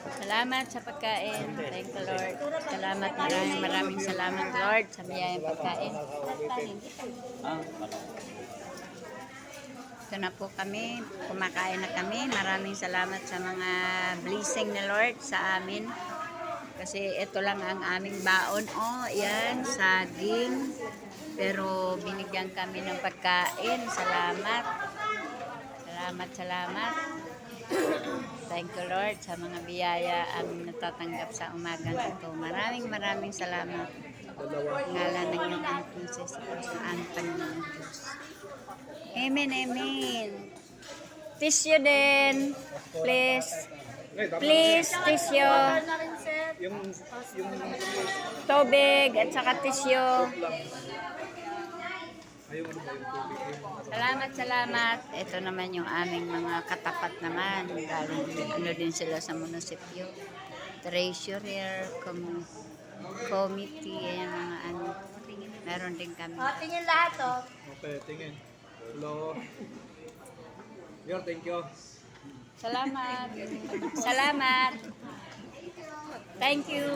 Salamat sa pagkain. Thank you, Lord. Salamat, maraming salamat, Lord, sa biyayang pagkain. Ito na po kami. Kumakain na kami. Maraming salamat sa mga blessing ni Lord sa amin. Kasi ito lang ang aming baon. Oh, yan, saging. Pero binigyan kami ng pagkain. Salamat. Salamat, salamat. Thank you, Lord, sa mga biyaya aming natatanggap sa umagang ito. Maraming salamat. Ngalan ng iyong anak sa aming Panginoon Diyos. Amen, amen. Tissue din. Please. Please, tissue. Yung Tubig at saka tissue. Salamat. Ito naman yung aming mga katapat naman. Galing ano din sila sa munisipyo. Treasurer, committee, ayan mga ano. Meron din kami. Tingin lahat, oh. Okay, tingin. Hello. Thank you. Salamat. Thank you.